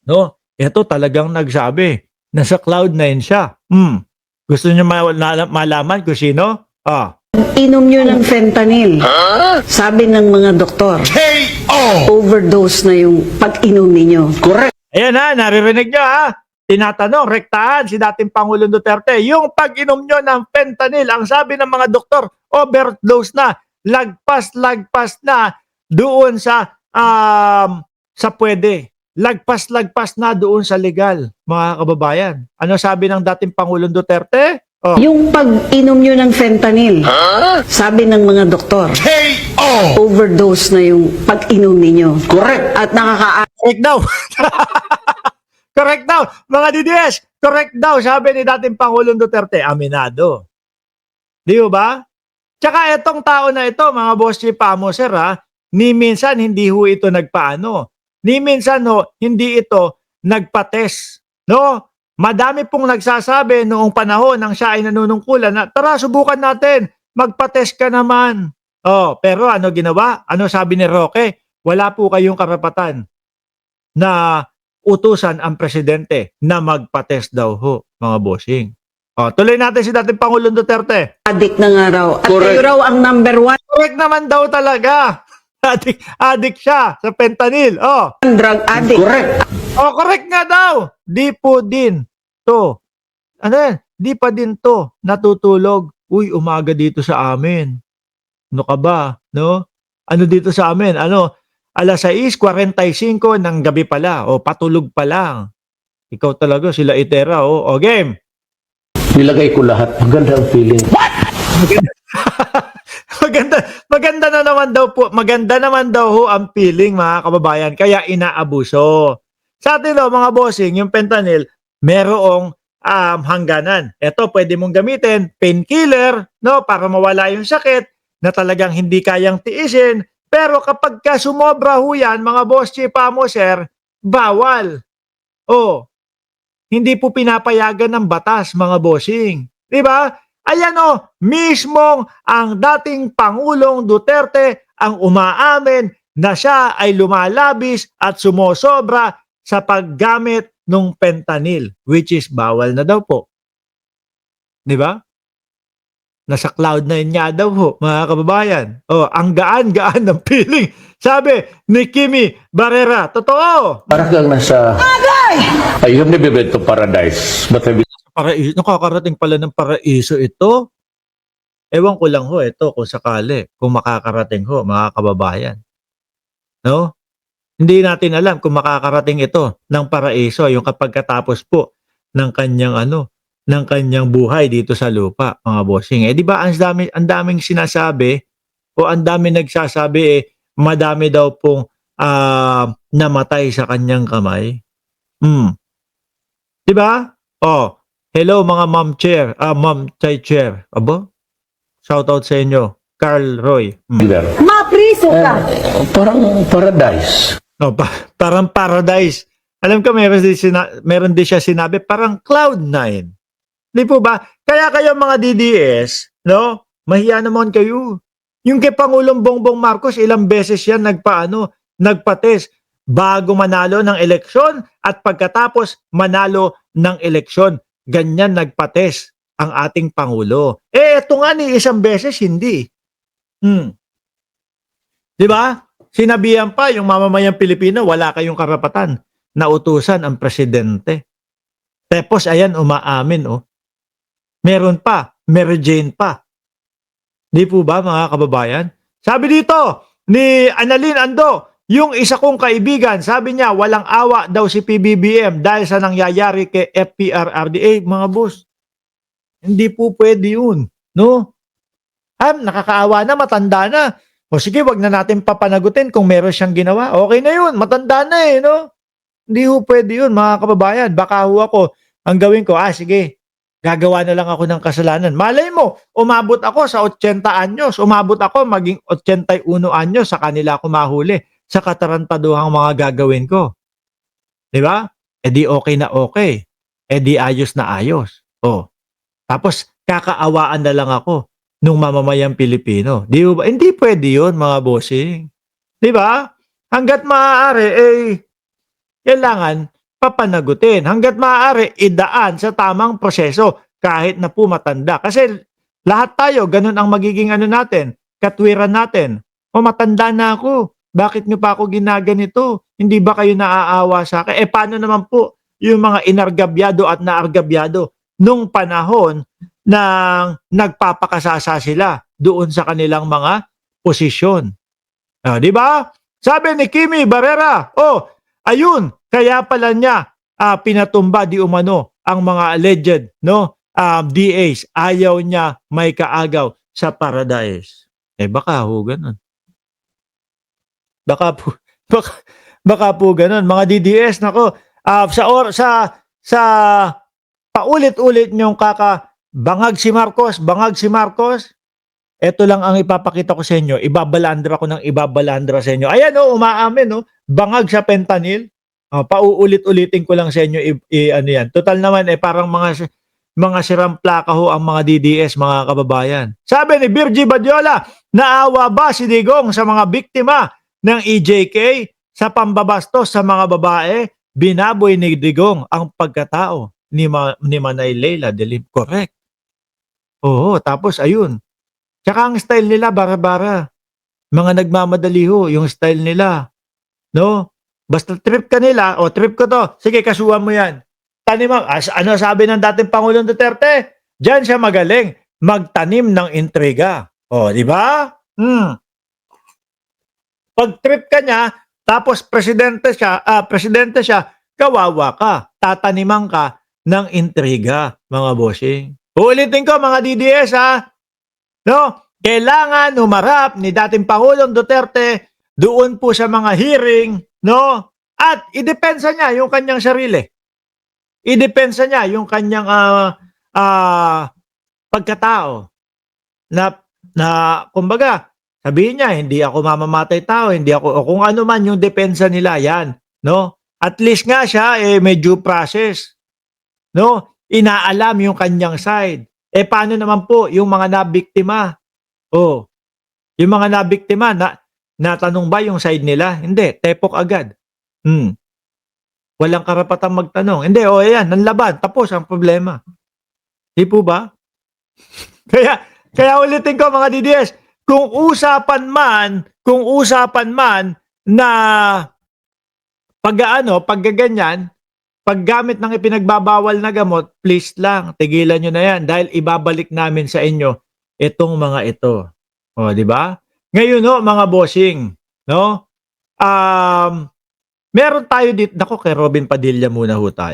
No? Ito talagang nagsabi. Nasa Cloud9 siya. Gusto niyo malaman kung sino? Inom nyo ng fentanyl. Sabi ng mga doktor, overdose na yung pag-inom ninyo. Ayan ha, naririnig nyo ha. Tinatanong, rektahan si dating Pangulong Duterte. Yung pag-inom nyo ng fentanyl, ang sabi ng mga doktor, overdose na. Lagpas na doon sa pwede. Lagpas na doon sa legal, mga kababayan. Ano sabi ng dating Pangulong Duterte? Yung pag-inom nyo ng fentanyl, sabi ng mga doktor, overdose na yung pag-inom ninyo. Correct. At Correct daw. Correct daw. Mga DDS, correct daw, sabi ni dating Pangulong Duterte. Aminado. Di ba? Tsaka itong tao na ito, mga boss si Pamoser ha, ni minsan hindi ho ito nagpaano. Ni minsan ho, hindi ito nagpates. No? Madami pong nagsasabi noong panahon nang siya ay nanunungkulan na, tara, subukan natin. Magpates ka naman. Pero ano ginawa? Ano sabi ni Roque? Wala po kayong karapatan na utusan ang presidente na magpates daw ho, mga bossing. Tuloy natin si dating Pangulong Duterte. addict na nga raw. At Correct. kayo raw ang number one Correct naman daw talaga. Addict siya sa fentanyl. drug addict. Correct. Correct nga daw. Di po din to. Ano yan? Di pa din to natutulog. Uy, umaga dito sa amin. Ano ka ba? No? Ano dito sa amin? Ano? Alas 6:45 ng gabi pala. Patulog pa lang. Ikaw talaga, sila itera. Game. Nilagay ko lahat. Maganda ang feeling. maganda na naman daw po. Maganda naman daw ho ang feeling, mga kababayan. Kaya inaabuso. Sa atin mga bossing, yung fentanyl, merong hangganan. Ito, pwede mong gamitin, painkiller, no, para mawala yung sakit na talagang hindi kayang tiisin. Pero kapag sumobra ho yan, mga boss si Pamoser, bawal. Hindi po pinapayagan ng batas, mga bossing. Di ba? Ayan mismong ang dating Pangulong Duterte ang umaamin na siya ay lumalabis at sumosobra sa paggamit ng fentanyl, which is bawal na daw po. Di ba? Nasa Cloud9 nga daw ho, mga kababayan. Ang gaan-gaan ng feeling. Sabi ni Kimi Barrera, totoo. Parang kang nasa... I have never been to paradise, but I've been... Paraiso, nakakarating pala ng paraiso ito. Ewan ko lang ho, ito kung sakali, kung makakarating ho, mga kababayan. No? Hindi natin alam kung makakarating ito ng paraiso, yung kapag katapos po ng kanyang ng kanyang buhay dito sa lupa, mga bossing. Di ba ang daming sinasabi o ang daming nagsasabi madami daw pong namatay sa kanyang kamay. Di ba? Hello mga Ma'am Chair, Ma'am Chai Chair. Shout out sa inyo, Carl Roy. there. Mapriso ka. Parang paradise. Parang paradise. Alam ko meron din siya sinabi, parang Cloud9. Di po ba? Kaya kayo mga DDS, no? Mahiya naman kayo. Yung kay Pangulong Bongbong Marcos, ilang beses yan nagpates bago manalo ng eleksyon at pagkatapos manalo ng eleksyon. Ganyan nagpates ang ating Pangulo. Ito nga ni isang beses, hindi. Di ba? Sinabihan pa yung mamamayang Pilipino, wala kayong karapatan na utusan ang presidente. Tapos ayan, umaamin. Meron pa, Mary Jane pa. Di po ba mga kababayan? Sabi dito ni Annalyn Ando, yung isa kong kaibigan, sabi niya walang awa daw si PBBM dahil sa nangyayari kay FPRRDA. Mga boss, hindi po pwede yun. No? Nakakaawa na, matanda na. Sige, wag na natin papanagutin kung meron siyang ginawa. Okay na yun, matanda na no? Hindi po pwede yun, mga kababayan. Baka ako, ang gawin ko, sige, gagawa na lang ako ng kasalanan. Malay mo, umabot ako sa 80 anyos, umabot ako maging 81 anyos sa kanila ako mahuli sa katarantaduhang mga gagawin ko. Di ba? Di okay na okay. Di ayos na ayos. Tapos, kakaawaan na lang ako nung mamamayang Pilipino. Di ba? Hindi pwede yun, mga bossing. Di ba? Hanggat maaari, kailangan papanagutin. Hanggat maaari, idaan sa tamang proseso kahit na po matanda. Kasi lahat tayo, ganun ang magiging ano natin, katwiran natin. O matanda na ako, bakit nyo pa ako ginaganito? Hindi ba kayo naaawa sa akin? Paano naman po yung mga inargabyado at naargabyado nung panahon na nagpapakasasa sila doon sa kanilang mga posisyon? Di ba? Sabi ni Kimi Barrera, ayun, kaya pala niya pinatumba di umano ang mga alleged DAs. Ayaw niya may kaagaw sa Paradise. Baka ho ganun. Baka po ganun. Mga DDS, nako, sa paulit-ulit niyong bangag si Marcos, ito lang ang ipapakita ko sa inyo. Ibabalandra ko ng ibabalandra sa inyo. Ayan umaamin bangag sa fentanyl. Pauulit-ulitin ko lang sa inyo ano yan. Total naman parang mga sirang plaka ho ang mga DDS, mga kababayan. Sabi ni Virgie Badiola, naawa ba si Digong sa mga biktima ng EJK sa pambabastos sa mga babae? Binaboy ni Digong ang pagkatao ni Manay Leila Delim. Correct. Oo, tapos ayun. Tsaka ang style nila, bara-bara. Mga nagmamadali ho, yung style nila. No? Basta trip ka nila, trip ko to. Sige, kasuhan mo yan. Ano sabi ng dating Pangulong Duterte? Diyan siya magaling magtanim ng intriga. Di ba? Pag trip ka niya, tapos presidente siya, kawawa ka. Tataniman ka ng intriga, mga bossing. Uulitin ko, mga DDS, no? Kailangan humarap ni dating Pangulong Duterte doon po sa mga hearing, no? At idepensa niya yung kanyang sarili. Idepensa niya yung kanyang pagkatao. Na kumbaga, sabihin niya, hindi ako mamamatay tao, hindi ako, kung ano man yung depensa nila, yan, no? At least nga siya, may due process, no? Inaalam yung kanyang side. Paano naman po yung mga nabiktima? Yung mga nabiktima, natanong ba yung side nila? Hindi, tepok agad. Walang karapatang magtanong. Hindi, ayan, nanlaban. Tapos ang problema. Di po ba? Kaya ulitin ko, mga DDS, kung usapan man na paggaganyan, paggamit ng ipinagbabawal na gamot, please lang, tigilan nyo na yan dahil ibabalik namin sa inyo itong mga ito. Di ba? Ngayon mga bossing, no? Meron tayo dito, kay Robin Padilla muna ho tayo.